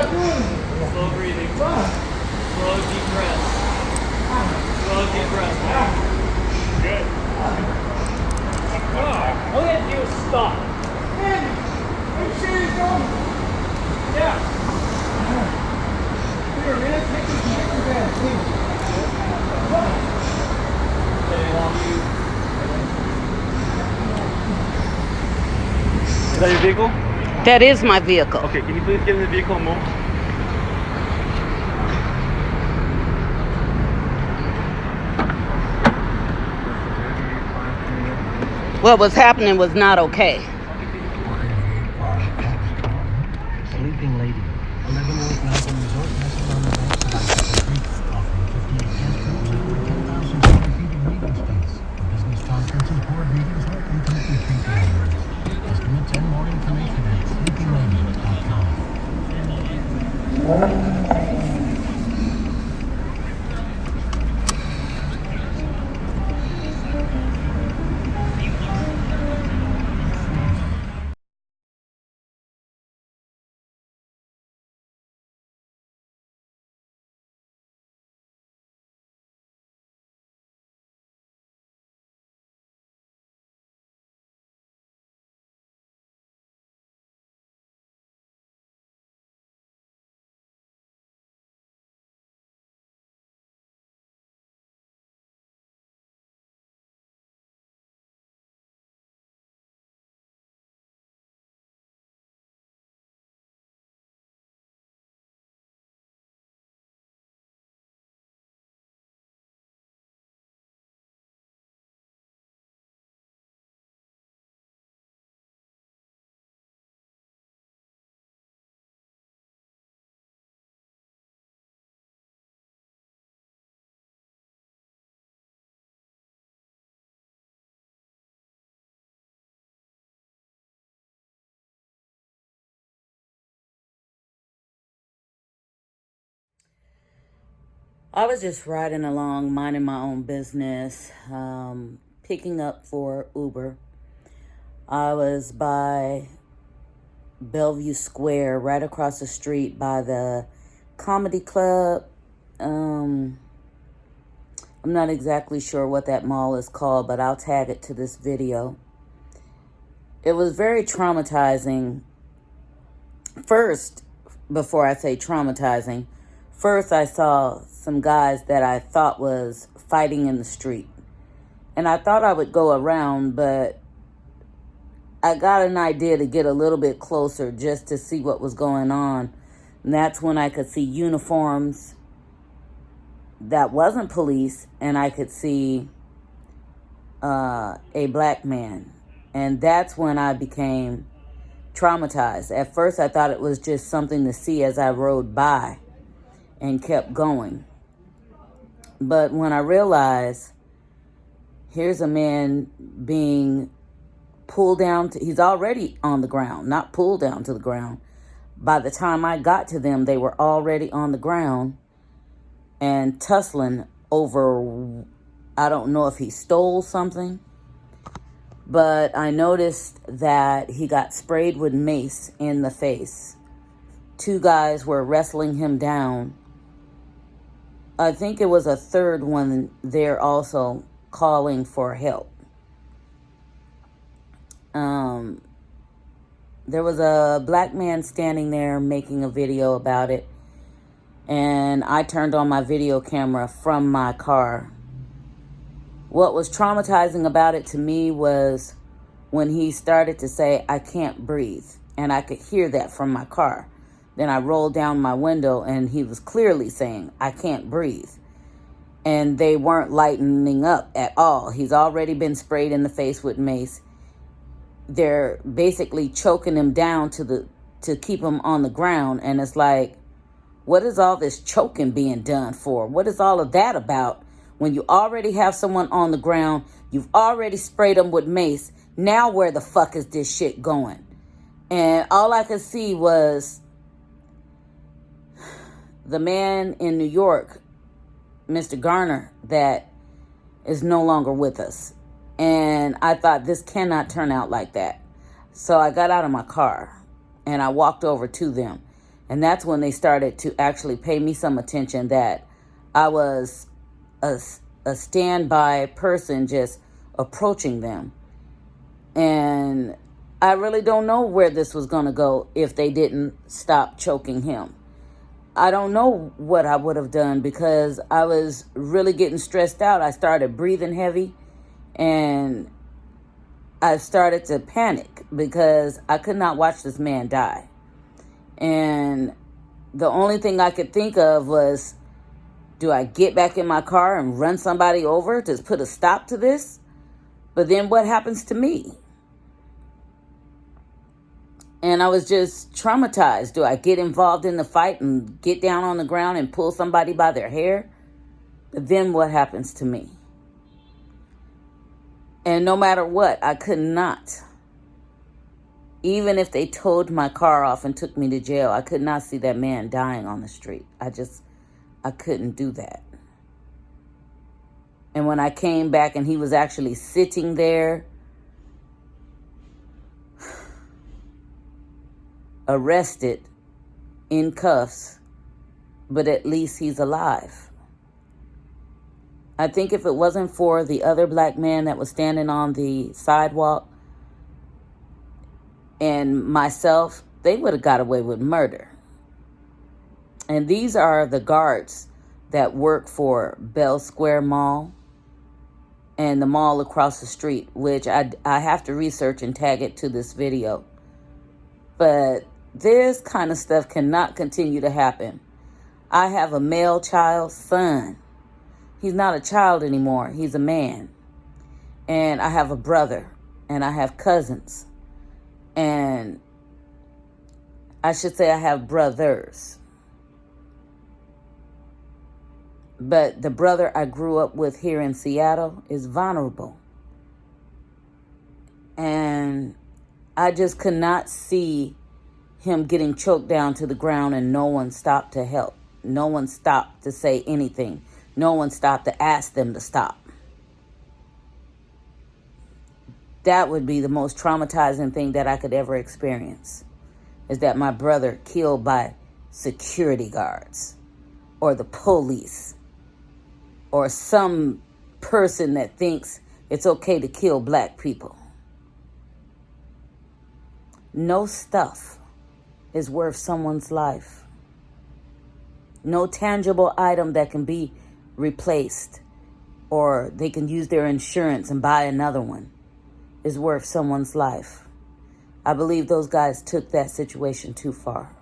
Slow breathing. Slow deep breath. Slow deep breath. Good. All you have to do is stop. Are you serious, dog? Yeah. Here, man, take this picture back, please. Is that your vehicle? That is my vehicle. Okay, can you please get in the vehicle and move? What was happening was not okay. Sleeping Lady, 11 North Mountain Resort, nestled on the banks of Icicle Creek, offering 58 guest rooms and over 10,000 square feet of meeting space for business conferences, board meetings, or intimate retreat gatherings. Estimates and more information at sleepinglady.com. I was just riding along, minding my own business, picking up for Uber. I was by Bellevue Square, right across the street by the comedy club. I'm not exactly sure what that mall is called, but I'll tag it to this video. It was very traumatizing. First, before I say traumatizing, first I saw some guys that I thought was fighting in the street. And I thought I would go around, but I got an idea to get a little bit closer just to see what was going on. And that's when I could see uniforms that wasn't police, and I could see a black man. And that's when I became traumatized. At first, I thought it was just something to see as I rode by and kept going. But when I realized, here's a man being pulled down, he's already on the ground, not pulled down to the ground. By the time I got to them, they were already on the ground and tussling over, I don't know if he stole something, but I noticed that he got sprayed with mace in the face. Two guys were wrestling him down. I think it was a third one there also calling for help. There was a black man standing there making a video about it, and I turned on my video camera from my car. What was traumatizing about it to me was when he started to say, "I can't breathe," and I could hear that from my car. Then I rolled down my window, and he was clearly saying, "I can't breathe." And they weren't lightening up at all. He's already been sprayed in the face with mace. They're basically choking him down to keep him on the ground. And it's like, what is all this choking being done for? What is all of that about? When you already have someone on the ground, you've already sprayed them with mace. Now where the fuck is this shit going? And all I could see was the man in New York, Mr. Garner, that is no longer with us. And I thought, this cannot turn out like that. So I got out of my car and I walked over to them. And that's when they started to actually pay me some attention, that I was a standby person just approaching them. And I really don't know where this was going to go if they didn't stop choking him. I don't know what I would have done, because I was really getting stressed out. I started breathing heavy, and I started to panic because I could not watch this man die. And the only thing I could think of was, do I get back in my car and run somebody over to put a stop to this? But then what happens to me? And I was just traumatized. Do I get involved in the fight and get down on the ground and pull somebody by their hair? But then what happens to me? And no matter what, I could not. Even if they towed my car off and took me to jail, I could not see that man dying on the street. I couldn't do that. And when I came back and he was actually sitting there, arrested, in cuffs, but at least he's alive. I think if it wasn't for the other black man that was standing on the sidewalk and myself, they would have got away with murder. And these are the guards that work for Bell Square Mall and the mall across the street, which I have to research and tag it to this video. But this kind of stuff cannot continue to happen. I have a male child son. He's not a child anymore. He's a man. And I have a brother. And I have cousins. And I should say I have brothers. But the brother I grew up with here in Seattle is vulnerable. And I just could not see him getting choked down to the ground and no one stopped to help. No one stopped to say anything. No one stopped to ask them to stop. That would be the most traumatizing thing that I could ever experience, is that my brother killed by security guards or the police or some person that thinks it's okay to kill black people. No stuff is worth someone's life. No tangible item that can be replaced or they can use their insurance and buy another one is worth someone's life. I believe those guys took that situation too far.